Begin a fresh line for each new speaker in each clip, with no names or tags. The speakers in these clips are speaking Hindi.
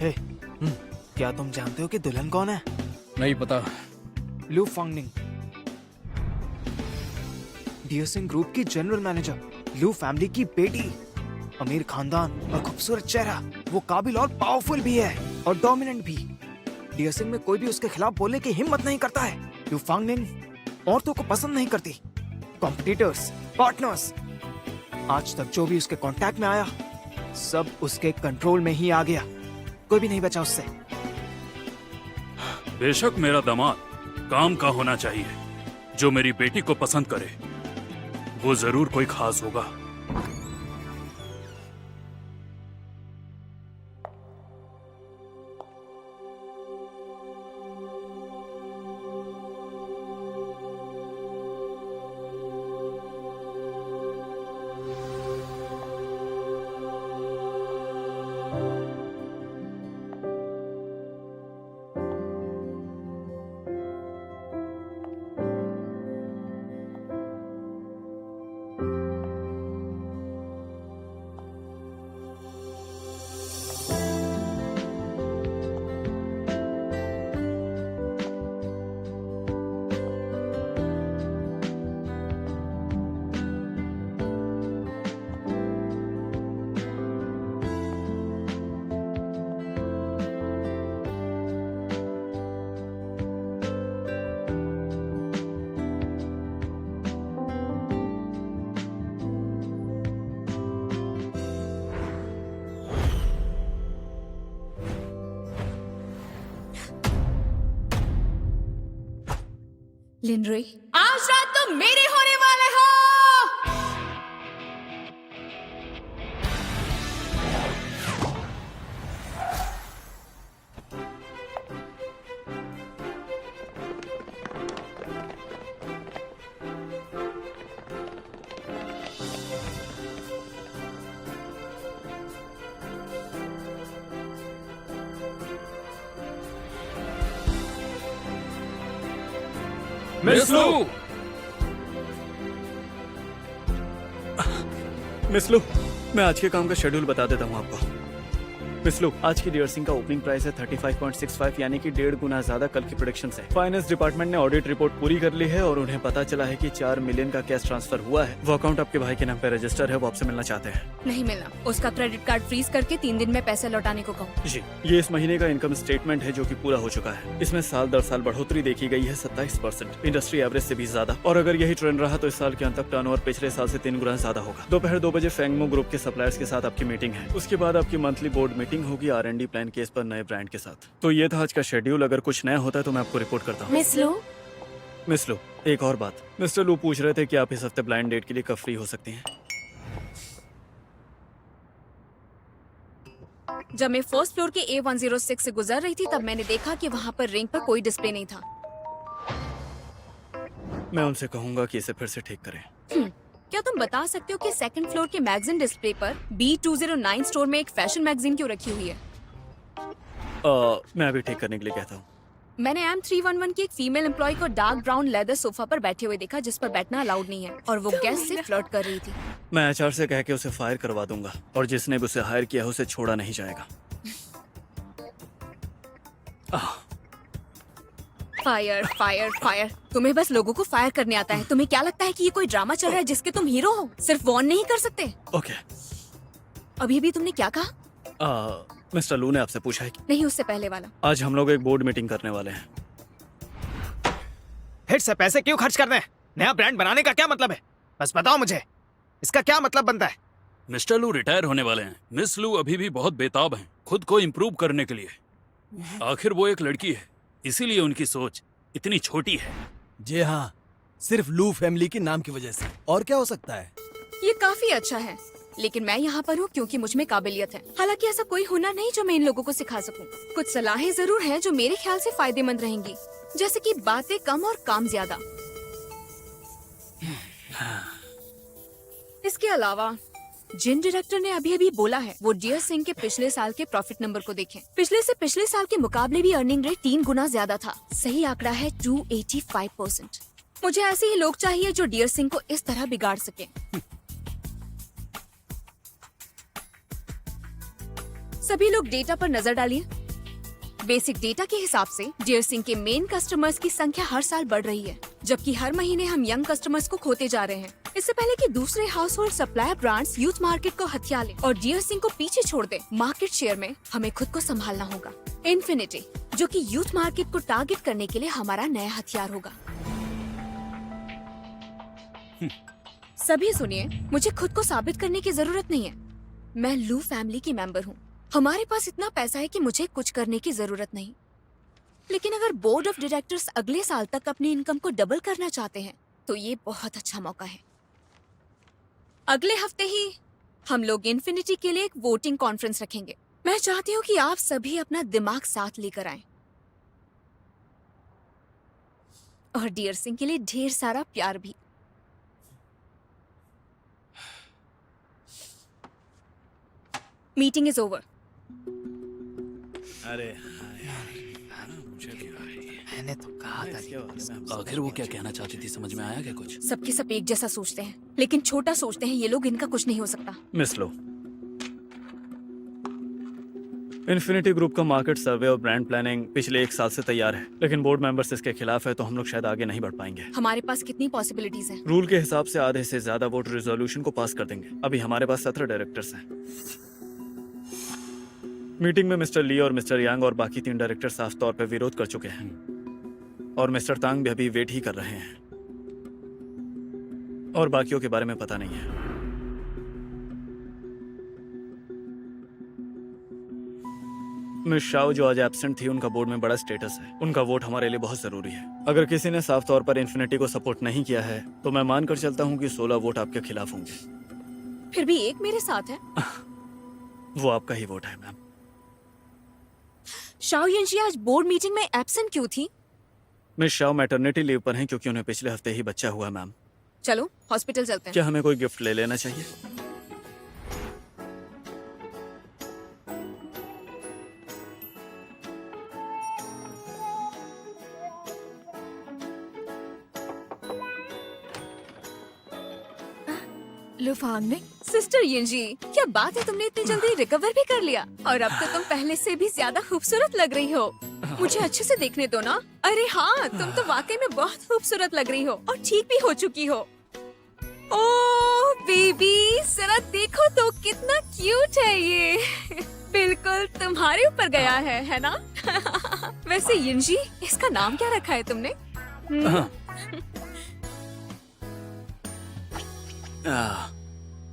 हे, क्या तुम जानते हो कि दुल्हन कौन है?
नहीं पता।
लू फंगनिंग, डियर सिंह ग्रुप की जनरल मैनेजर, लू फैमिली की बेटी, अमीर खानदान और खूबसूरत चेहरा। वो काबिल और पावरफुल भी है और डोमिनेंट भी। डियर सिंह में कोई भी उसके खिलाफ बोलने की हिम्मत नहीं करता है। लू फंगनिंग औरतों को पसंद नहीं करती। कॉम्पिटिटर्स, पार्टनर्स, आज तक जो भी उसके कांटेक्ट में आया सब उसके कंट्रोल में ही आ गया। कोई भी नहीं बचा उससे।
बेशक मेरा दामाद काम का होना चाहिए, जो मेरी बेटी को पसंद करे वो जरूर कोई खास होगा।
लिनरे, आज रात तुम मेरे होने वाले हो।
मिस लू! मिस लू, मैं आज के काम का शेड्यूल बता देता हूँ आपको। मिस लू, आज की डियर सिंह का ओपनिंग प्राइस है 35.65, यानी कि 1.5 गुना ज्यादा कल की प्रोडक्शन से। फाइनेंस डिपार्टमेंट ने ऑडिट रिपोर्ट पूरी कर ली है और उन्हें पता चला है कि 4 मिलियन का कैश ट्रांसफर हुआ है। वो अकाउंट आपके भाई के नाम पे रजिस्टर है, वो आपसे मिलना चाहते हैं।
नहीं मिलना। उसका क्रेडिट कार्ड फ्रीज करके 3 दिन में पैसे लौटाने को कहो।
जी, ये इस महीने का इनकम स्टेटमेंट है जो कि पूरा हो चुका है। इसमें साल दर साल बढ़ोतरी देखी गई है 27%, इंडस्ट्री एवरेज से भी ज्यादा। और अगर यही ट्रेंड रहा तो इस साल के अंत तक टर्नओवर पिछले साल से 3 गुना ज्यादा होगा। दोपहर 2 बजे फेंगमो ग्रुप के सप्लायर्स के साथ आपकी मीटिंग है। उसके बाद आपकी मंथली बोर्ड मीटिंग होगी R&D प्लान केस पर नए ब्रांड के साथ। तो ये था आज का शेड्यूल। अगर कुछ नया होता है तो मैं आपको रिपोर्ट करता हूँ। मिस लू, एक और बात। मिस्टर लू पूछ रहे थे कि आप इस हफ्ते ब्लाइंड डेट के लिए कब फ्री हो सकती हैं।
जब मैं फर्स्ट फ्लोर के A106 से गुजर रही थी तब मैंने देखा कि वहाँ पर रिंग पर कोई डिस्प्ले नहीं था।
मैं उनसे कहूंगा कि इसे फिर से ठीक करें।
क्या तुम बता सकते हो कि सेकंड फ्लोर के मैगजीन डिस्प्ले पर B209 स्टोर में एक फैशन मैगजीन क्यों रखी हुई है?
मैं अभी ठीक करने के लिए कहता हूँ।
मैंने M311 की एक फीमेल एम्प्लॉय को डार्क ब्राउन लेदर सोफा पर बैठे हुए देखा जिस पर बैठना अलाउड नहीं है और वो गेस्ट से फ्लर्ट कर रही थी।
मैं HR से कह के उसे फायर करवा दूंगा और जिसने भी उसे हायर किया है उसे छोड़ा नहीं जाएगा।
Fire fire fire. तुम्हें बस लोगों को फायर करने आता है। तुम्हें क्या लगता है कि ये कोई ड्रामा चल रहा है जिसके तुम हीरो हो? सिर्फ वॉर्न नहीं कर सकते।
ओके।
अभी भी तुमने क्या कहा?
मिस्टर लू ने आपसे पूछा है कि
नहीं, उससे पहले वाला।
आज हम लोग एक बोर्ड मीटिंग करने वाले हैं।
फिर से पैसे क्यों खर्च करने हैं? नया ब्रांड बनाने का क्या मतलब है? बस बताओ मुझे, इसका क्या मतलब बनता है?
मिस्टर लू रिटायर होने वाले हैं। मिस लू अभी भी बहुत बेताब हैं खुद को इम्प्रूव करने के लिए। आखिर वो एक लड़की है, इसीलिए उनकी सोच इतनी छोटी है।
जी हाँ, सिर्फ लू फैमिली के नाम की वजह से। और क्या हो सकता है?
ये काफी अच्छा है, लेकिन मैं यहाँ पर हूँ क्योंकि मुझ में काबिलियत है। हालांकि ऐसा कोई हुनर नहीं जो मैं इन लोगों को सिखा सकूं। कुछ सलाहें जरूर हैं जो मेरे ख्याल से फायदेमंद रहेंगी, जैसे कि बातें कम और काम ज्यादा। इसके अलावा जिन डायरेक्टर ने अभी अभी बोला है वो डियर सिंह के पिछले साल के प्रॉफिट नंबर को देखें। पिछले से पिछले साल के मुकाबले भी अर्निंग रेट 3 गुना ज्यादा था। सही आंकड़ा है 285%। मुझे ऐसे ही लोग चाहिए जो डियर सिंह को इस तरह बिगाड़ सके। सभी लोग डेटा पर नजर डालिए। बेसिक डेटा के हिसाब से डियर सिंह के मेन कस्टमर्स की संख्या हर साल बढ़ रही है, जबकि हर महीने हम यंग कस्टमर्स को खोते जा रहे हैं। इससे पहले कि दूसरे house hold supplier brands youth market को हथिया ले और डियर सिंह को पीछे छोड़ दे, मार्केट शेयर में हमें खुद को संभालना होगा। इन्फिनिटी, जो कि यूथ मार्केट को टारगेट करने के लिए हमारा नया हथियार होगा। सभी सुनिए, मुझे खुद को साबित करने की जरूरत नहीं है। मैं लू फैमिली की मेंबर हूँ। हमारे पास इतना पैसा है कि मुझे कुछ करने की जरूरत नहीं। लेकिन अगर बोर्ड ऑफ डायरेक्टर्स अगले साल तक अपनी इनकम को डबल करना चाहते हैं, तो ये बहुत अच्छा मौका है। अगले हफ्ते ही हम लोग इन्फिनिटी के लिए एक वोटिंग कॉन्फ्रेंस रखेंगे। मैं चाहती हूँ कि आप सभी अपना दिमाग साथ लेकर आएं और डियर सिंह के लिए ढेर सारा प्यार भी। Meeting is over.
अरे
मैंने तो कहा था।
आखिर वो क्या कहना चाहती थी, समझ में आया क्या कुछ?
सबके सब एक जैसा सोचते हैं, लेकिन छोटा सोचते हैं ये लोग। इनका कुछ नहीं हो सकता।
मिस लो, इन्फिनिटी ग्रुप का मार्केट सर्वे और ब्रांड प्लानिंग पिछले 1 साल से तैयार है, लेकिन बोर्ड मेंबर्स इसके खिलाफ है, तो हम लोग शायद आगे नहीं बढ़ पाएंगे।
हमारे पास कितनी पॉसिबिलिटीज हैं?
रूल के हिसाब से आधे से ज्यादा वोट रेजोल्यूशन को पास कर देंगे। अभी हमारे पास 17 डायरेक्टर्स हैं। मीटिंग में मिस्टर ली और मिस्टर यांग और बाकी 3 डायरेक्टर साफ तौर पर विरोध कर चुके हैं, और मिस्टर तांग भी अभी वेट ही कर रहे हैं, और बाकियों के बारे में पता नहीं है। मिस शाओ जो आज एब्सेंट थी, उनका बोर्ड में बड़ा स्टेटस है। उनका वोट हमारे लिए बहुत जरूरी है। अगर किसी ने साफ तौर पर इन्फिनिटी को सपोर्ट नहीं किया है, तो मैं मानकर चलता हूँ कि 16 वोट आपके खिलाफ होंगे।
फिर भी एक मेरे साथ है।
वो आपका ही वोट है मैम।
शाओ यंशी आज बोर्ड मीटिंग में एब्सेंट क्यों थी?
मिस शाओ मैटरनिटी लीव पर हैं क्योंकि उन्हें पिछले हफ्ते ही बच्चा हुआ मैम।
चलो हॉस्पिटल चलते हैं।
क्या हमें कोई गिफ्ट ले लेना चाहिए?
लुफांग ने
सिस्टर यंजी, क्या बात है, तुमने इतनी जल्दी रिकवर भी कर लिया, और अब तो तुम पहले से भी ज्यादा खूबसूरत लग रही हो। मुझे अच्छे से देखने दो ना। अरे हाँ, तुम तो वाकई में बहुत खूबसूरत लग रही हो और ठीक भी हो चुकी हो। ओह बेबी, जरा देखो तो कितना क्यूट है ये। बिल्कुल तुम्हारे ऊपर गया है ना? वैसे यंजी, इसका नाम क्या रखा है तुमने?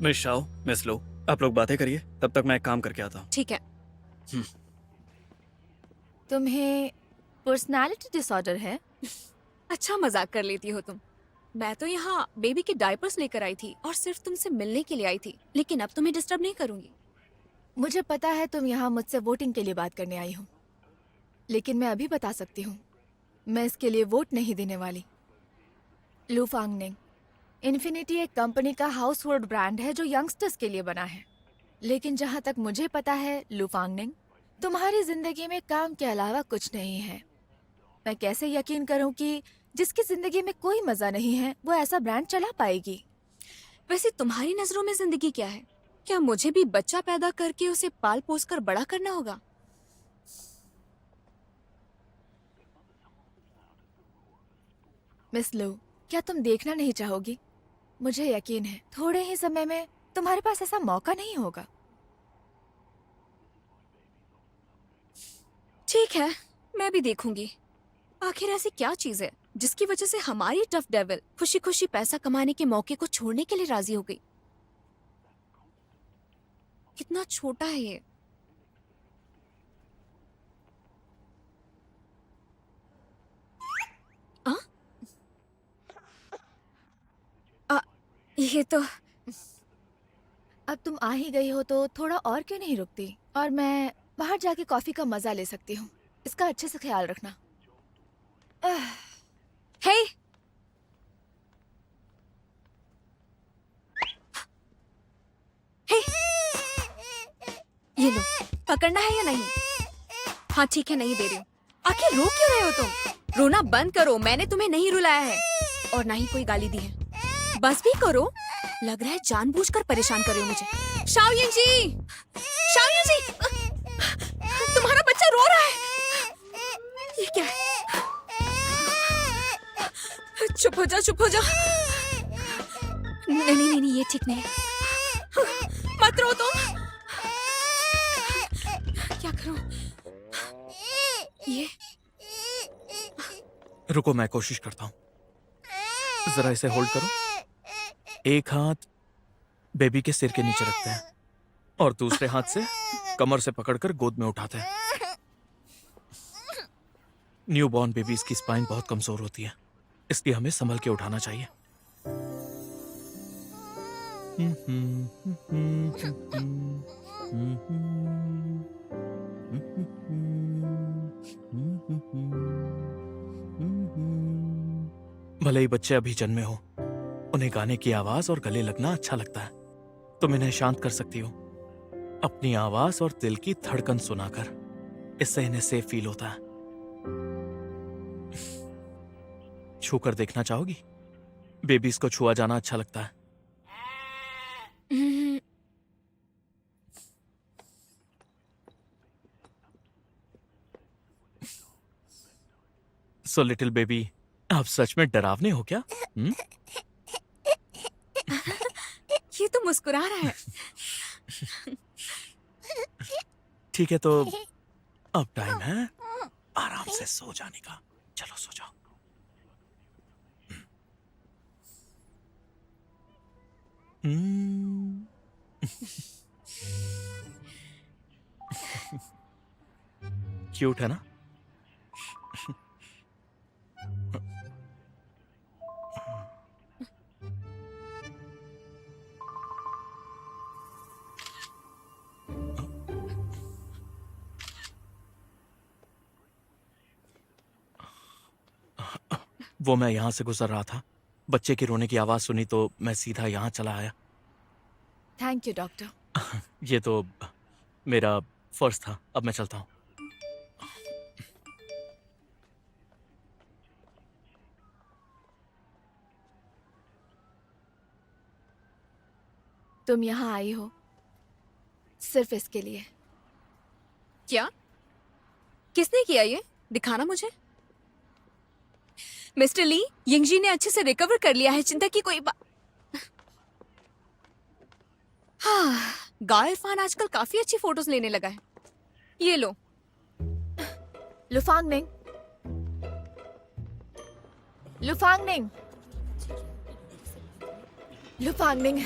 मिस शाओ, मिस लो, आप लोग बातें करिए, तब तक मैं एक काम करके आता हूँ।
ठीक है।
तुम्हें पर्सनालिटी डिसऑर्डर है?
अच्छा मजाक कर लेती हो तुम। मैं तो यहाँ बेबी के डायपर्स लेकर आई थी और सिर्फ तुमसे मिलने के लिए आई थी, लेकिन अब तुम्हें डिस्टर्ब नहीं करूंगी।
मुझे पता है तुम यहाँ मुझसे वोटिंग के लिए बात करने आई हो, लेकिन मैं अभी बता सकती हूँ, मैं इसके लिए वोट नहीं देने वाली। लू फांगनिंग, इन्फिनिटी एक कंपनी का हाउस होल्ड ब्रांड है जो यंगस्टर्स के लिए बना है। लेकिन जहाँ तक मुझे पता है लू फांगनिंग, तुम्हारी जिंदगी में काम के अलावा कुछ नहीं है। मैं कैसे यकीन करूँ कि जिसकी जिंदगी में कोई मजा नहीं है वो ऐसा ब्रांड चला पाएगी?
वैसे तुम्हारी नजरों में जिंदगी क्या है? क्या मुझे भी बच्चा पैदा करके उसे पाल पोस कर बड़ा करना होगा?
मिस लू, क्या तुम देखना नहीं चाहोगी? मुझे यकीन है थोड़े ही समय में तुम्हारे पास ऐसा मौका नहीं होगा।
ठीक है, मैं भी देखूंगी। आखिर ऐसी क्या चीज है जिसकी वजह से हमारी टफ डेविल खुशी खुशी पैसा कमाने के मौके को छोड़ने के लिए राजी हो गई? कितना छोटा है ये। ये तो
अब तुम आ ही गई हो तो थोड़ा और क्यों नहीं रुकती? और मैं बाहर जाके कॉफी का मजा ले सकती हूँ। इसका अच्छे से ख्याल रखना।
हे, हे, ये लो, पकड़ना है या नहीं? हाँ ठीक है, नहीं दे रही हूँ। आखिर रो क्यों रहे हो तुम? रोना बंद करो, मैंने तुम्हें नहीं रुलाया है और ना ही कोई गाली दी है। बस भी करो, लग रहा है जानबूझकर परेशान कर रहे हो मुझे। शाओ यंजी, शाओ यंजी, रो रहा है। ये क्या है? चुप हो जा, चुप हो जा। नहीं नहीं नहीं नहीं, ये ठीक नहीं है। मत रो तुम। क्या करूं? ये
रुको, मैं कोशिश करता हूँ। जरा इसे होल्ड करो। एक हाथ बेबी के सिर के नीचे रखते हैं और दूसरे हाथ से कमर से पकड़कर गोद में उठाते हैं। न्यूबॉर्न बेबीज की स्पाइन बहुत कमजोर होती है, इसलिए हमें संभल के उठाना चाहिए। भले ही बच्चे अभी जन्मे हो, उन्हें गाने की आवाज और गले लगना अच्छा लगता है। तुम इन्हें शांत कर सकती हो अपनी आवाज और दिल की धड़कन सुनाकर। इससे इन्हें सेफ फील होता है। छूकर देखना चाहोगी? बेबीज को छुआ जाना अच्छा लगता है। सो लिटिल बेबी, आप सच में डरावने हो क्या?
ये तो मुस्कुरा रहा है।
ठीक है, तो अब टाइम है आराम से सो जाने का। चलो सो जाओ। क्यूट है ना? वो मैं यहां से गुजर रहा था, बच्चे की रोने की आवाज सुनी तो मैं सीधा यहां चला आया।
Thank you doctor.
ये तो मेरा फर्ज था। अब मैं चलता हूं।
तुम यहाँ आई हो सिर्फ इसके लिए।
क्या? किसने किया ये? दिखाना मुझे। मिस्टर ली, यिंगजी ने अच्छे से रिकवर कर लिया है, चिंता की कोई बात। हाँ, गाओ इरफान आजकल काफी अच्छी फोटोज लेने लगा है। ये लो।
लुफांगनिंग, लुफांगनिंग, लुफांगनिंग।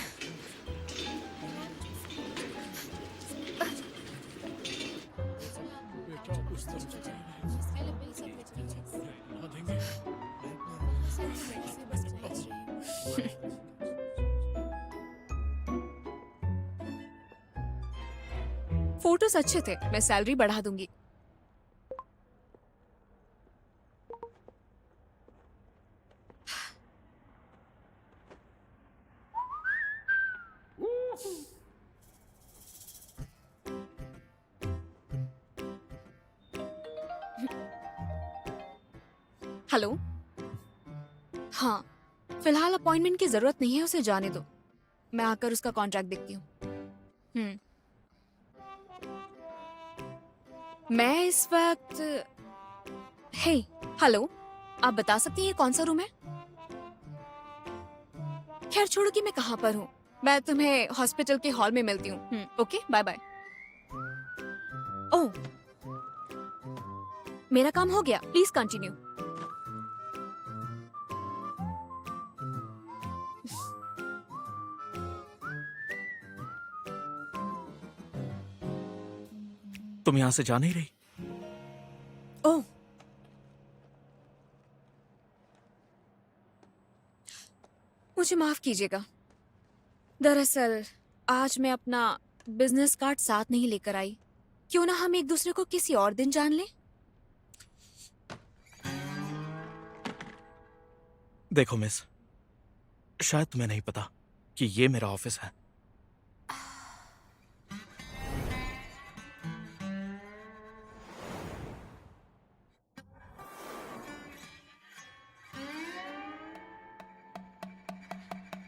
फोटोज अच्छे थे, मैं सैलरी बढ़ा दूंगी। हेलो। हाँ, फिलहाल अपॉइंटमेंट की जरूरत नहीं है, उसे जाने दो। मैं आकर उसका कॉन्ट्रैक्ट देखती हूँ। मैं इस वक्त हे हेलो, आप बता सकती हैं ये कौन सा रूम है? खैर छोड़ो कि मैं कहाँ पर हूँ, मैं तुम्हें हॉस्पिटल के हॉल में मिलती हूँ। Okay, bye bye. ओह, मेरा काम हो गया, प्लीज कंटिन्यू।
तुम यहां से जा नहीं रही?
ओह, मुझे माफ कीजिएगा। दरअसल आज मैं अपना बिजनेस कार्ड साथ नहीं लेकर आई। क्यों ना हम एक दूसरे को किसी और दिन जान लें?
देखो मिस, शायद तुम्हें नहीं पता कि ये मेरा ऑफिस है।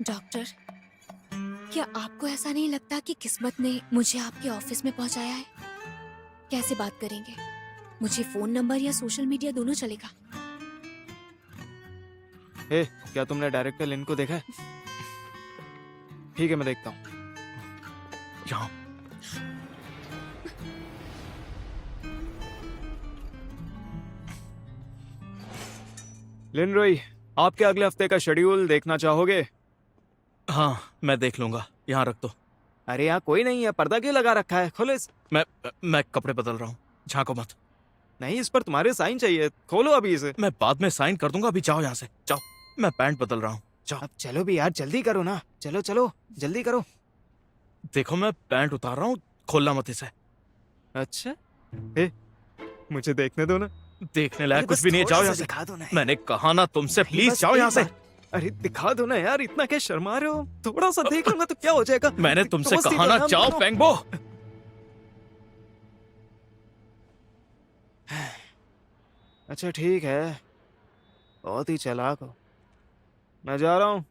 डॉक्टर, क्या आपको ऐसा नहीं लगता कि किस्मत ने मुझे आपके ऑफिस में पहुंचाया है? कैसे बात करेंगे? मुझे फोन नंबर या सोशल मीडिया दोनों चलेगा।
ए, क्या तुमने डायरेक्टर लिन को देखा है? ठीक है, मैं देखता हूँ।
यहाँ
लिन रोई, आपके अगले हफ्ते का शेड्यूल देखना चाहोगे?
हाँ, मैं देख लूंगा। यहाँ रख दो।
अरे यहाँ कोई नहीं है, पर्दा क्यों लगा रखा है? खोलो
मैं कपड़े बदल रहा हूँ, झांको मत।
नहीं, इस पर तुम्हारे साइन चाहिए, खोलो अभी इसे।
मैं बाद में साइन कर दूंगा, अभी जाओ यहाँ से, जाओ। मैं पैंट बदल रहा हूँ, जाओ।
अब चलो भी यार, जल्दी करो ना। चलो चलो, जल्दी करो।
देखो मैं पैंट उतार रहा हूँ, खोलना मत इसे।
अच्छा, ए, मुझे देखने दो ना।
देखने लायक
अरे
कुछ
बस
भी नहीं है,
थोड़ा
जाओ
सा
यहाँ से।
दिखा दो ना।
मैंने कहा ना तुमसे,
नहीं,
प्लीज
बस
जाओ
एक
यहाँ से।
बार। अरे दिखा दो ना यार, इतना क्या शर्मा रहे हो? थोड़ा सा देख लूंगा तो क्या हो जाएगा?
मैंने तुमसे
दोस्ती
कहा
तो
ना,
नाम
जाओ
लो।
पेंगबो।
अच्छा ठीक है, बहुत ही चालाक हो। मैं जा रहा हूँ।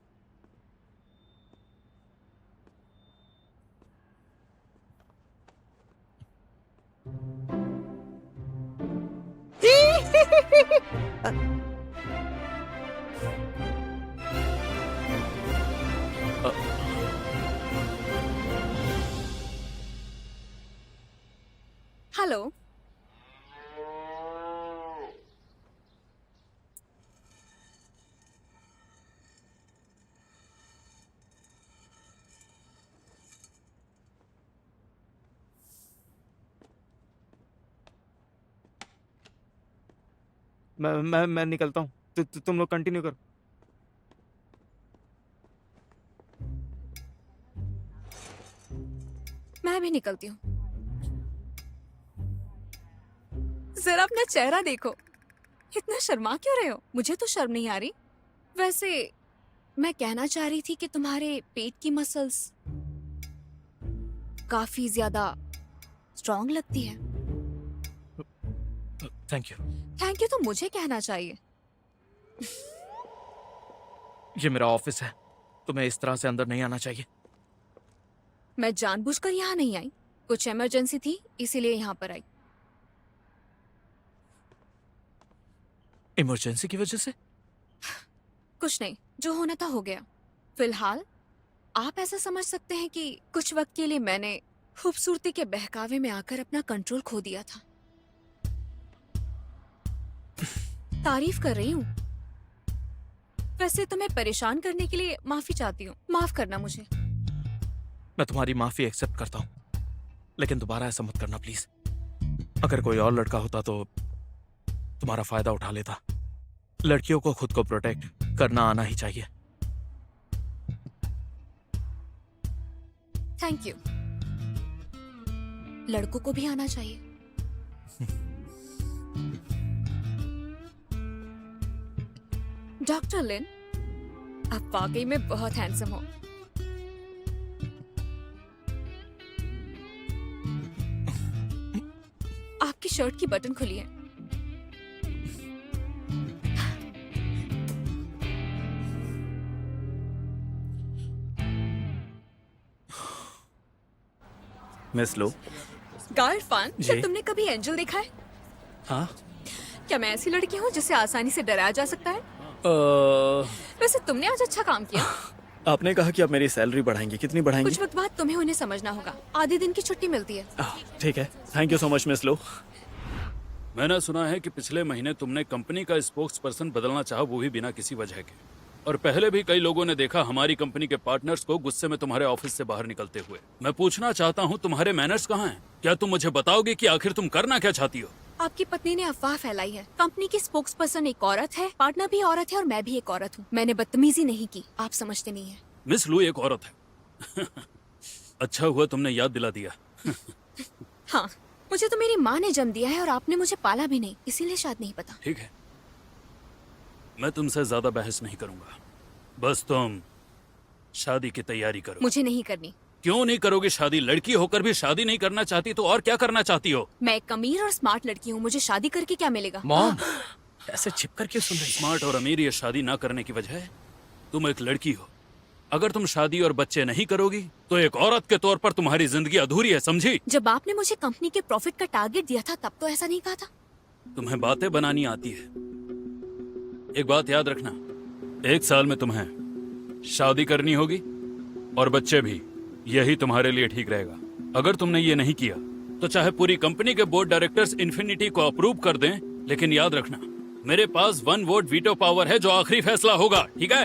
हेलो।
मैं निकलता हूँ। तुम लोग कंटिन्यू करो।
मैं भी निकलती हूँ। जरा अपना चेहरा देखो, इतना शर्मा क्यों रहे हो? मुझे तो शर्म नहीं आ रही। वैसे मैं कहना चाह रही थी कि तुम्हारे पेट की मसल्स काफी ज्यादा स्ट्रॉन्ग लगती है।
Thank you.
थैंक यू तो मुझे कहना चाहिए।
ये मेरा ऑफिस है, तुम्हें इस तरह से अंदर नहीं आना चाहिए।
मैं जानबूझकर यहाँ नहीं आई, कुछ इमरजेंसी थी इसीलिए यहाँ पर आई।
इमरजेंसी की वजह से?
कुछ नहीं, जो होना था हो गया। फिलहाल आप ऐसा समझ सकते हैं कि कुछ वक्त के लिए मैंने खूबसूरती के बहकावे में आकर अपना कंट्रोल खो दिया था। तारीफ कर रही हूँ। वैसे तुम्हें परेशान करने के लिए माफी चाहती हूँ, माफ करना मुझे।
मैं तुम्हारी माफी एक्सेप्ट करता हूँ, लेकिन दोबारा ऐसा मत करना प्लीज। अगर कोई और लड़का होता तो तुम्हारा फायदा उठा लेता। लड़कियों को खुद को प्रोटेक्ट करना आना ही चाहिए।
Thank you. लड़कों को भी आना चाहिए। डॉक्टर लिन, आप वाकई में बहुत हैंडसम हो। आपकी शर्ट की बटन खुली है।
मिस लो।
गार्ड फन, क्या
जी।
तुमने कभी एंजल देखा है?
हाँ।
क्या मैं ऐसी लड़की हूँ जिसे आसानी से डराया जा सकता है? वैसे तुमने आज अच्छा काम किया।
आपने कहा कि आप मेरी सैलरी बढ़ाएंगे, कितनी बढ़ाएंगे?
कुछ वक्त बाद तुम्हें उन्हें समझना होगा। आधे दिन की छुट्टी मिलती है।
ठीक है, thank you so much miss लो।
मैंने सुना है कि पिछले महीने तुमने कंपनी का स्पोक्स पर्सन बदलना चाहा, वो भी बिना किसी वजह के। और पहले भी कई लोगों ने देखा हमारी कंपनी के पार्टनर्स को गुस्से में तुम्हारे ऑफिस से बाहर निकलते हुए। मैं पूछना चाहता हूँ, तुम्हारे मैनर्स कहाँ हैं? क्या तुम मुझे बताओगे कि आखिर तुम करना क्या चाहती हो?
आपकी पत्नी ने अफवाह फैलाई है। कंपनी की स्पोक्स पर्सन एक औरत है, पार्टनर भी औरत है और मैं भी एक औरत हूँ। मैंने बदतमीजी नहीं की, आप समझते नहीं है।
मिस लू एक औरत है। अच्छा हुआ तुमने याद दिला दिया।
हाँ, मुझे तो मेरी माँ ने जन्म दिया है और आपने मुझे पाला भी नहीं, इसीलिए शायद नहीं पता।
ठीक है, मैं तुमसे ज्यादा बहस नहीं करूंगा। बस तुम शादी की तैयारी करो।
मुझे नहीं करनी।
क्यों नहीं करोगे शादी? लड़की होकर भी शादी नहीं करना चाहती तो और क्या करना चाहती हो?
मैं एक अमीर और स्मार्ट लड़की हूँ, मुझे शादी करके क्या मिलेगा?
मॉम, ऐसे छिप कर क्यों सुन रही हो?
स्मार्ट और अमीर ये शादी ना करने की वजह है तुम एक लड़की हो। अगर तुम शादी और बच्चे नहीं करोगी तो एक औरत के तौर पर तुम्हारी जिंदगी अधूरी है, समझी?
जब आपने मुझे कंपनी के प्रॉफिट का टारगेट दिया था तब तो ऐसा नहीं कहा था।
तुम्हें बातें बनानी आती है। एक बात याद रखना, 1 साल में तुम्हें शादी करनी होगी और बच्चे भी। यही तुम्हारे लिए ठीक रहेगा। अगर तुमने ये नहीं किया तो चाहे पूरी कंपनी के बोर्ड डायरेक्टर्स इन्फिनिटी को अप्रूव कर दें, लेकिन याद रखना मेरे पास 1 वोट वीटो पावर है जो आखिरी फैसला होगा, ठीक है?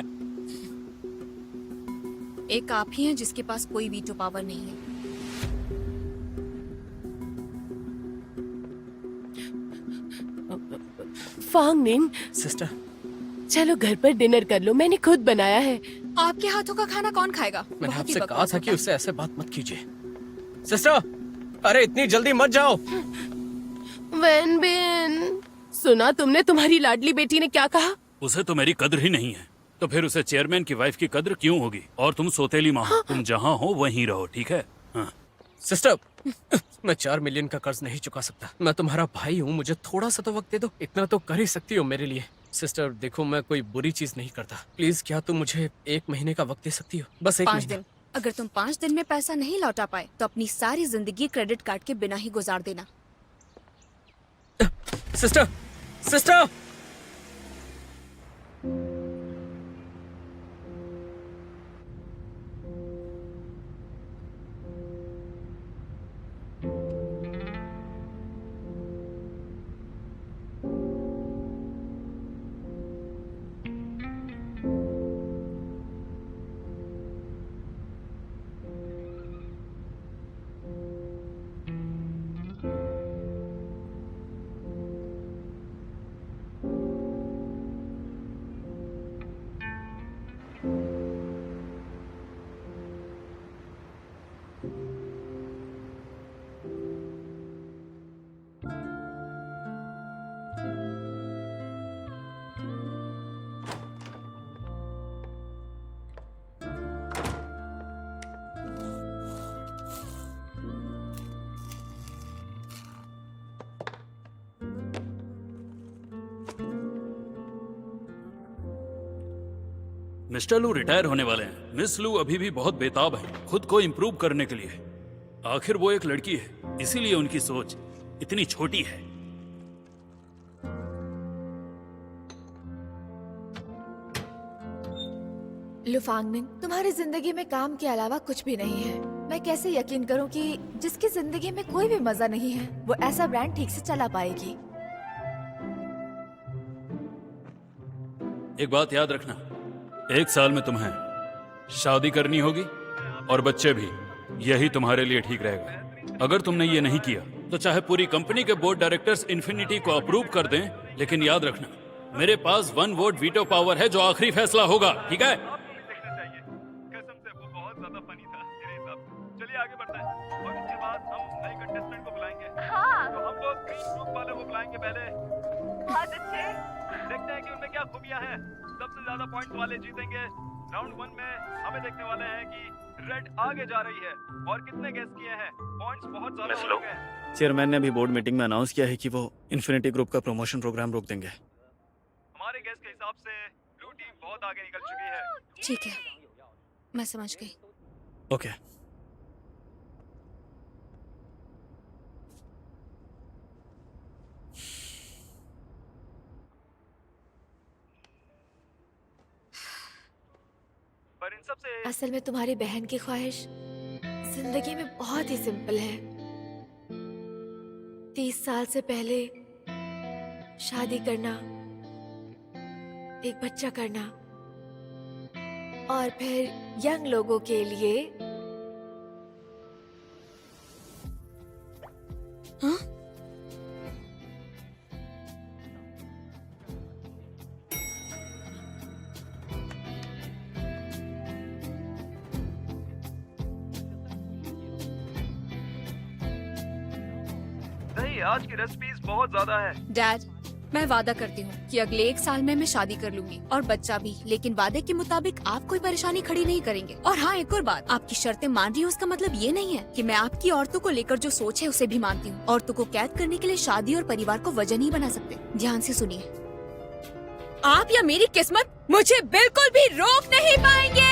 एक आप ही हैं जिसके पास कोई वीटो पावर नहीं है।
फांग निंग,
सिस्टर,
चलो घर पर डिनर कर लो, मैंने खुद बनाया है।
आपके हाथों का खाना कौन खाएगा?
मैंने
बहुत ही
आपसे कहा
बकवास
था कि
होता
उससे ऐसे बात मत कीजिए। सिस्टर, अरे इतनी जल्दी मत जाओ।
वैन बिन, सुना तुमने तुम्हारी लाडली बेटी ने क्या कहा?
उसे तो मेरी कद्र ही नहीं है, तो फिर उसे चेयरमैन की वाइफ की कद्र क्यों होगी? और तुम सोतेली माँ हो, तुम जहाँ हो वहीं रहो, ठीक है? हाँ।
सिस्टर, मैं 4 मिलियन का कर्ज नहीं चुका सकता। मैं तुम्हारा भाई हूँ, मुझे थोड़ा सा तो वक्त दे दो। इतना तो कर ही सकती हो मेरे लिए। सिस्टर देखो, मैं कोई बुरी चीज नहीं करता। प्लीज क्या तुम मुझे 1 महीने का वक्त दे सकती हो? बस 1
5
महीना।
दिन। अगर तुम 5 दिन में पैसा नहीं लौटा पाए तो अपनी सारी जिंदगी क्रेडिट कार्ड के बिना ही गुजार देना।
सिस्टर, सिस्टर,
मिस्टर लू रिटायर होने वाले हैं। मिस लू अभी भी बहुत बेताब हैं खुद को इम्प्रूव करने के लिए। आखिर वो एक लड़की है, इसीलिए उनकी सोच इतनी छोटी है।
लुफांगनिंग, तुम्हारी जिंदगी में काम के अलावा कुछ भी नहीं है। मैं कैसे यकीन करूं कि जिसकी जिंदगी में कोई भी मजा नहीं है वो ऐसा ब्रांड ठीक से चला पाएगी?
एक बात याद रखना, 1 साल में तुम्हें शादी करनी होगी और बच्चे भी। यही तुम्हारे लिए ठीक रहेगा। अगर तुमने ये नहीं किया तो चाहे पूरी कंपनी के बोर्ड डायरेक्टर्स इन्फिनिटी को अप्रूव कर दें, लेकिन याद रखना मेरे पास 1 वोट वीटो पावर है जो आखिरी फैसला होगा, ठीक है?
कसम से वो बहुत ज्यादा फनी था मेरे हिसाब से। चलिए आगे बढ़ते हैं और इसके बाद हम नए कंटेस्टेंट को बुलाएंगे। हाँ। तो हम लोग ग्रीन ग्रुप वाले को बुलाएंगे पहले। बहुत अच्छे। देखते हैं कि उनमें क्या खूबियां हैं। सबसे ज्यादा पॉइंट्स वाले जीतेंगे। राउंड 1 में हमें देखने वाले हैं कि रेड आगे जा रही है और कितने गेस किए हैं। पॉइंट्स बहुत ज्यादा हो चुके हैं।
चेयरमैन ने अभी बोर्ड मीटिंग में अनाउंस किया है कि वो इन्फिनिटी ग्रुप का प्रमोशन प्रोग्राम रोक देंगे।
हमारे गेस के हिसाब से ब्लू टीम बहुत आगे निकल चुकी है।
ठीक है, मैं समझ गई।
ओके।
पर इन सब से
असल में तुम्हारी बहन की ख्वाहिश जिंदगी में बहुत ही सिंपल है। 30 साल से पहले शादी करना, एक बच्चा करना और फिर यंग लोगों के लिए
हाँ?
नहीं, आज की रेसिपीज बहुत ज्यादा है।
डैड, मैं वादा करती हूँ कि अगले 1 साल में मैं शादी कर लूंगी और बच्चा भी, लेकिन वादे के मुताबिक आप कोई परेशानी खड़ी नहीं करेंगे। और हाँ, एक और बात, आपकी शर्तें मान रही हूँ उसका मतलब ये नहीं है कि मैं आपकी औरतों को लेकर जो सोच है उसे भी मानती हूँ। औरतों को कैद करने के लिए शादी और परिवार को वजह नहीं बना सकते। ध्यान से सुनिए, आप या मेरी किस्मत मुझे बिल्कुल भी रोक नहीं पाएंगे।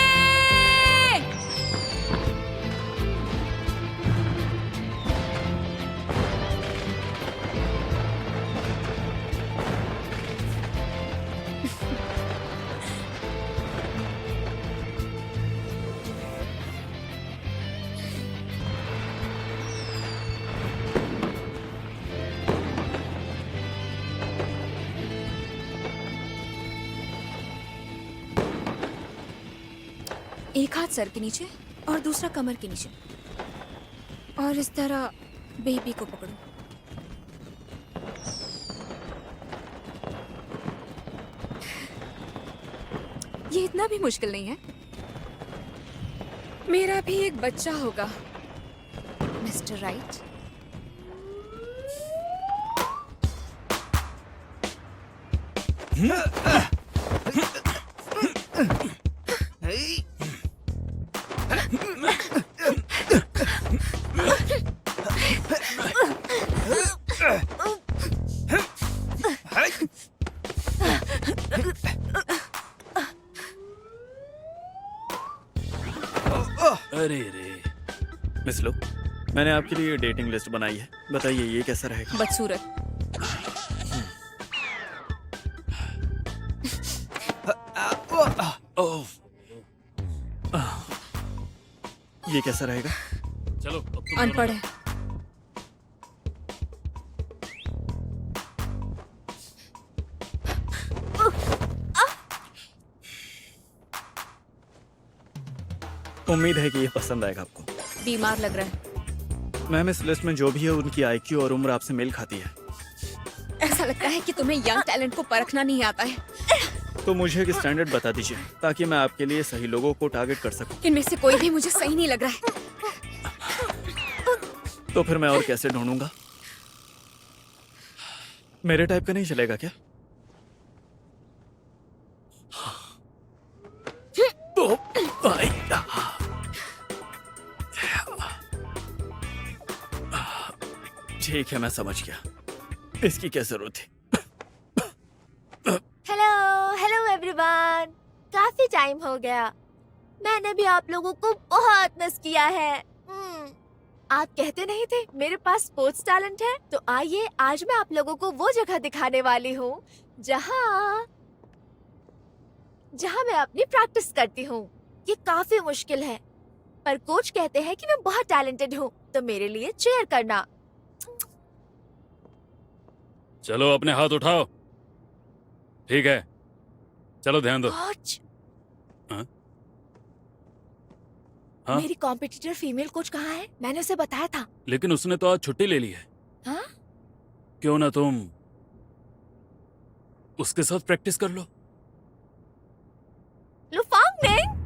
एक हाथ सर के नीचे और दूसरा कमर के नीचे, और इस तरह बेबी को पकड़ो। ये इतना भी मुश्किल नहीं है। मेरा भी एक बच्चा होगा, मिस्टर राइट।
अरे रे,
मिस लो, मैंने आपके लिए डेटिंग लिस्ट बनाई है, बताइए ये कैसा रहेगा?
बदसूरत।
ओह,
ये कैसा रहेगा?
चलो अब तुम
अनपढ़
दोनों-
है।
उम्मीद है कि ये पसंद आएगा आपको।
बीमार लग रहा है।
मैम, इस लिस्ट में जो भी है उनकी IQ और उम्र आपसे मेल खाती है।
ऐसा लगता है कि तुम्हें यंग टैलेंट को परखना नहीं आता है।
तो मुझे एक स्टैंडर्ड बता दीजिए ताकि मैं आपके लिए सही लोगों को टारगेट कर सकूं।
इनमें से कोई भी मुझे सही नहीं लग रहा है।
तो फिर मैं और कैसे ढूंढूंगा? मेरे टाइप का नहीं चलेगा क्या? तो भाई, ठीक है, मैं समझ गया। इसकी क्या जरूरत थी?
हेलो हेलो एवरीवन, काफी टाइम हो गया। मैंने भी आप लोगों को बहुत मिस किया है। आप कहते नहीं थे मेरे पास स्पोर्ट्स टैलेंट है, तो आइए आज मैं आप लोगों को वो जगह दिखाने वाली हूँ जहाँ मैं अपनी प्रैक्टिस करती हूँ। ये काफी मुश्किल है, पर कोच कहते हैं कि मैं बहुत टैलेंटेड हूँ, तो मेरे लिए चीयर करना।
चलो अपने हाथ उठाओ। ठीक है, चलो ध्यान दो।
कोच,
हाँ? हाँ?
मेरी कॉम्पिटिटर फीमेल कोच कहाँ है? मैंने उसे बताया था।
लेकिन उसने तो आज छुट्टी ले ली है।
हाँ?
क्यों ना तुम उसके साथ प्रैक्टिस कर लो।
लुफांग नेंग,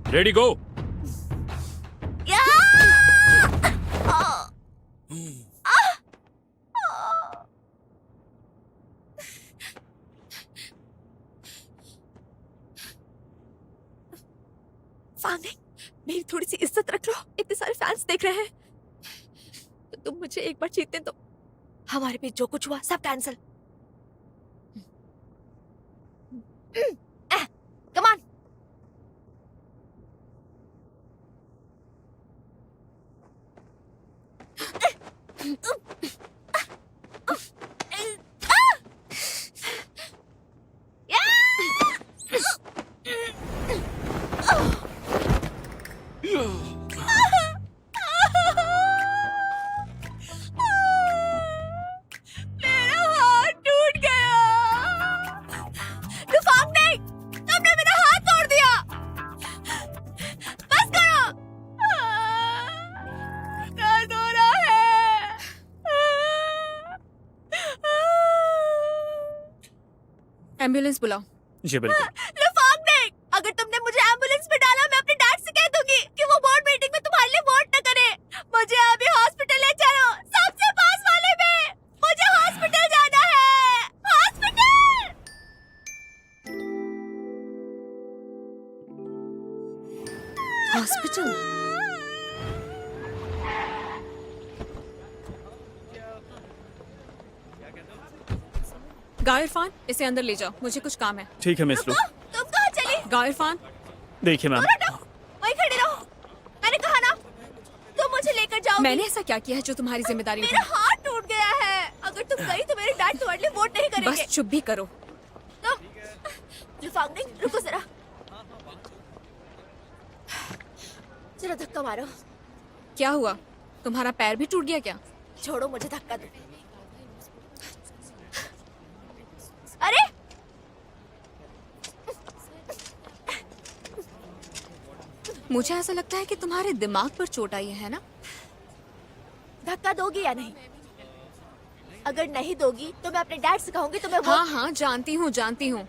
रेडी गो।
मेरी थोड़ी सी इज्जत रख लो, इतने सारे फैंस देख रहे हैं। तो तुम मुझे एक बार जीतने दो। हमारे बीच जो कुछ हुआ सब कैंसिल। Come on. मेरा हाथ टूट गया। लुफांग नेंग, तुमने मेरा हाथ तोड़ दिया। बस करो। दर्द हो रहा है।
एम्बुलेंस बुलाओ।
जी बिल्कुल।
लुफांग नेंग, अगर तुमने मुझे एम्बुलेंस में डाला, मैं अपने डैड से कह दूंगी कि वो बोर्ड मीटिंग में तुम्हारे लिए वोट न करे। मुझे अभी हॉस्पिटल ले चलो, सबसे पास वाले में। मुझे हॉस्पिटल जाना है। हॉस्पिटल।
हॉस्पिटल? गाय इरफान, इसे अंदर ले जाओ, मुझे कुछ काम है।
ठीक है मिस लो।
तुम कहाँ चली?
गाय इरफान,
देखिए मैम,
वहीं खड़ी रहो। मैंने कहा ना, तुम मुझे लेकर जाओ।
मैंने ऐसा क्या किया है जो तुम्हारी जिम्मेदारी
मेरा
नहीं?
हाथ टूट गया है। अगर तुम गई तो मेरे डैड तुम्हारे लिए वोट नहीं करेंगे।
बस चुप भी करो।
तुम लुफांग नेंग, रुको जरा। जरा धक्का मारो।
क्या हुआ? तुम्हारा पैर भी टूट गया क्या?
छोड़ो, मुझे धक्का दो। अरे
मुझे ऐसा लगता है कि तुम्हारे दिमाग पर चोट आई है ना?
धक्का दोगी या नहीं? अगर नहीं दोगी तो मैं अपने डैड से कहूंगी तुम्हें वो।
हाँ हाँ, जानती हूँ जानती हूँ।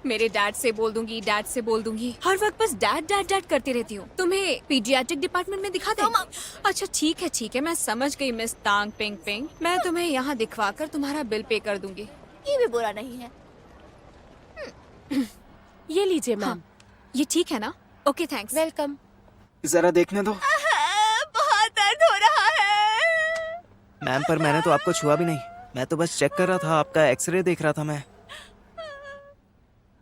मेरे डैड से बोल दूंगी, डैड से बोल दूंगी। हर वक्त बस डैड डैड डैड करती रहती हूँ। तुम्हें पीडियाट्रिक डिपार्टमेंट में दिखा दें? अच्छा ठीक है, मैं समझ गई मिस तांग पिंग पिंग। मैं तुम्हें यहाँ दिखवा कर तुम्हारा बिल पे कर दूंगी।
ये भी बुरा नहीं है।
ये लीजिए मैम।
हाँ, ये ठीक है ना? Okay thanks.
वेलकम।
जरा देखने दो।
बहुत दर्द हो रहा है।
मैम, पर मैंने तो आपको छुआ भी नहीं। मैं तो बस चेक कर रहा था, आपका एक्सरे देख रहा था मैं।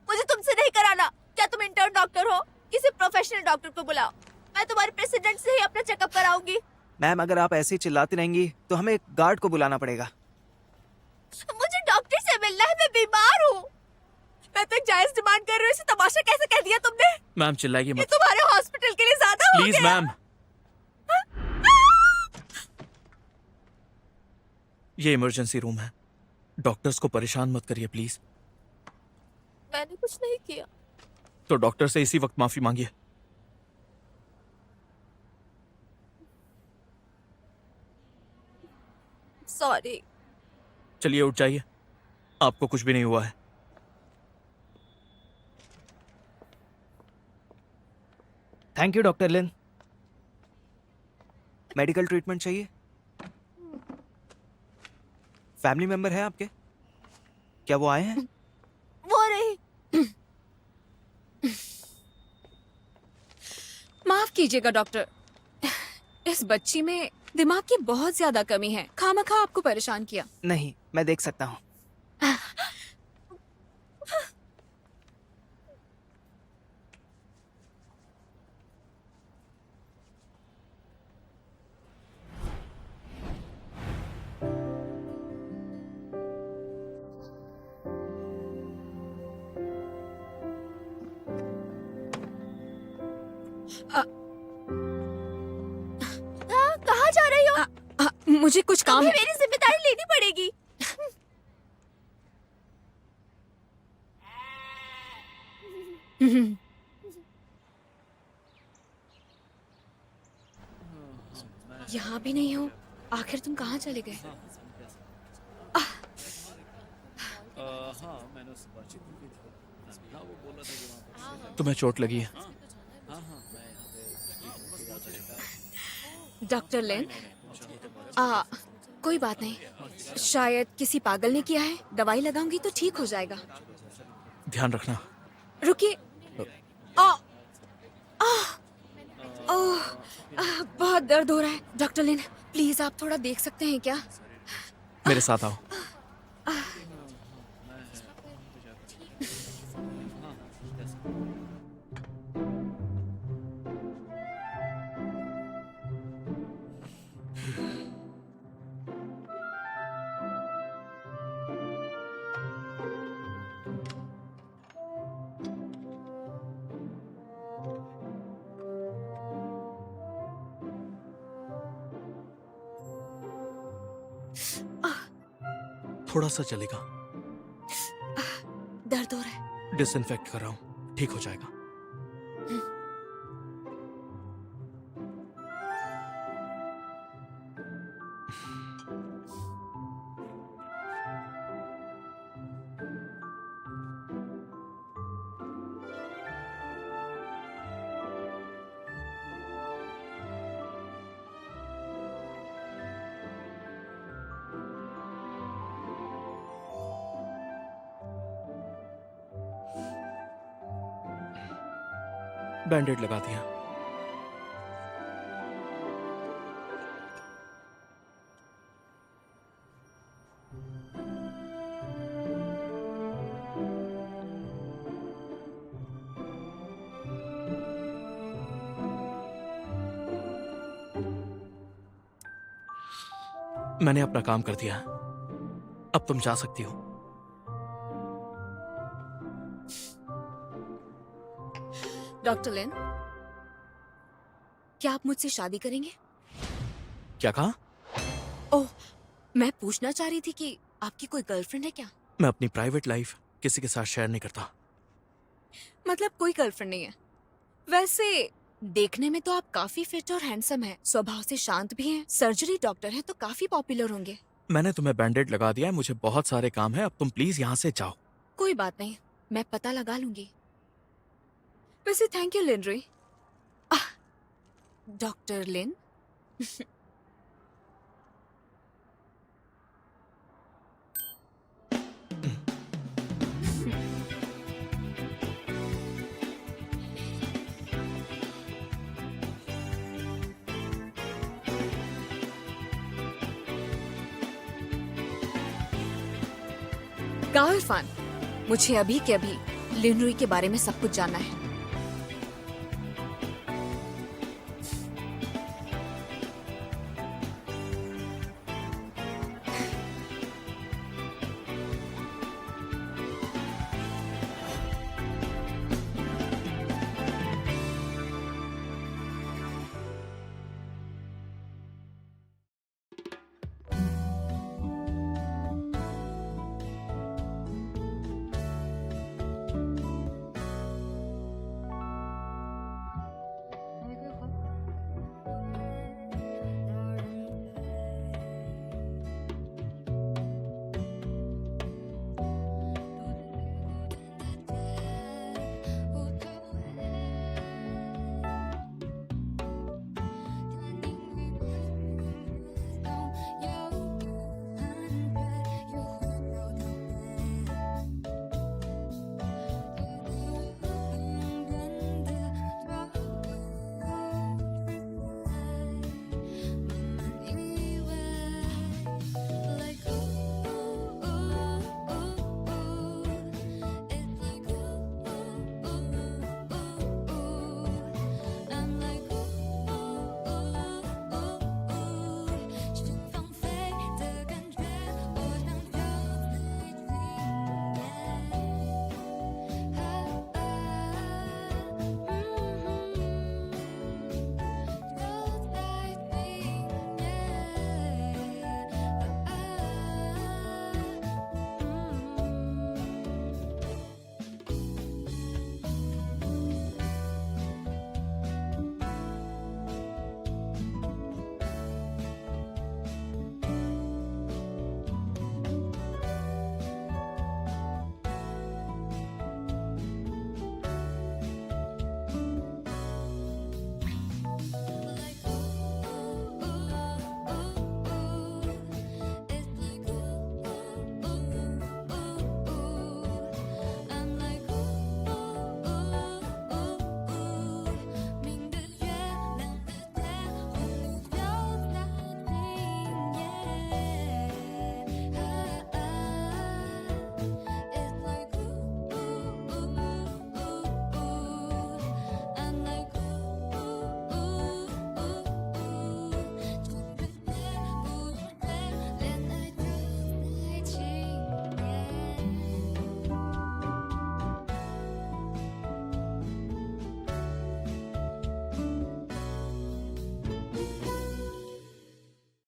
मुझे तुमसे नहीं कराना। क्या तुम इंटर्न डॉक्टर हो? किसी प्रोफेशनल डॉक्टर को बुलाओ। मैं तुम्हारे प्रेसिडेंट से ही अपना चेकअप कराऊंगी।
मैम, अगर आप ऐसे ही चिल्लाती रहेंगी तो हमें एक गार्ड को बुलाना पड़ेगा।
मुझे डॉक्टर से मिलना है, मैं बीमार हूँ। मैं तो जायज डिमांड कर रही हूँ, इसे तमाशा कैसे कह दिया तुमने?
मैम चिल्लाइए
ये
मत
तुम्हारे हॉस्पिटल के लिए ज्यादा हो
प्लीज
गया।
मैम। ये इमरजेंसी रूम है, डॉक्टर्स को परेशान मत करिए प्लीज।
मैंने कुछ नहीं किया।
तो डॉक्टर से इसी वक्त माफी मांगिए।
सॉरी।
चलिए उठ जाइए, आपको कुछ भी नहीं हुआ है।
Thank you doctor Lin. Medical treatment चाहिए? फैमिली मेंबर है आपके? क्या वो आए हैं?
वो रही।
माफ कीजिएगा डॉक्टर, इस बच्ची में दिमाग की बहुत ज्यादा कमी है। खामखा आपको परेशान किया।
नहीं, मैं देख सकता हूँ।
कहाँ जा रही हो?
मुझे कुछ काम
तुम्हें
है।
मेरी जिम्मेदारी लेनी पड़ेगी।
यहाँ भी नहीं हो, आखिर तुम कहाँ चले गए?
तुम्हें चोट लगी है?
डॉक्टर लेन, कोई बात नहीं, शायद किसी पागल ने किया है। दवाई लगाऊंगी तो ठीक हो जाएगा।
ध्यान रखना।
रुकिए। बहुत दर्द हो रहा है। डॉक्टर लेन प्लीज आप थोड़ा देख सकते हैं क्या?
मेरे साथ आओ। थोड़ा सा चलेगा।
दर्द हो रहा है।
डिसइंफेक्ट कर रहा हूँ, ठीक हो जाएगा। बैंडेड लगा दिया। मैंने अपना काम कर दिया, अब तुम जा सकती हो।
डॉक्टर लेन, क्या आप मुझसे शादी करेंगे?
क्या कहा?
ओह, मैं पूछना चाह रही थी कि आपकी कोई गर्लफ्रेंड है क्या?
मैं अपनी प्राइवेट लाइफ किसी के साथ शेयर नहीं करता।
मतलब कोई गर्लफ्रेंड नहीं है। वैसे देखने में तो आप काफी फिट और हैंडसम हैं, स्वभाव से शांत भी हैं, सर्जरी डॉक्टर हैं तो काफी पॉपुलर होंगे।
मैंने तुम्हें बैंडेड लगा दिया है, मुझे बहुत सारे काम है, अब तुम प्लीज यहाँ से जाओ।
कोई बात नहीं, मैं पता लगा लूंगी। वैसे थैंक यू लिनरी। डॉक्टर लिन। गाइफान, मुझे अभी के अभी लिनरुई के बारे में सब कुछ जानना है।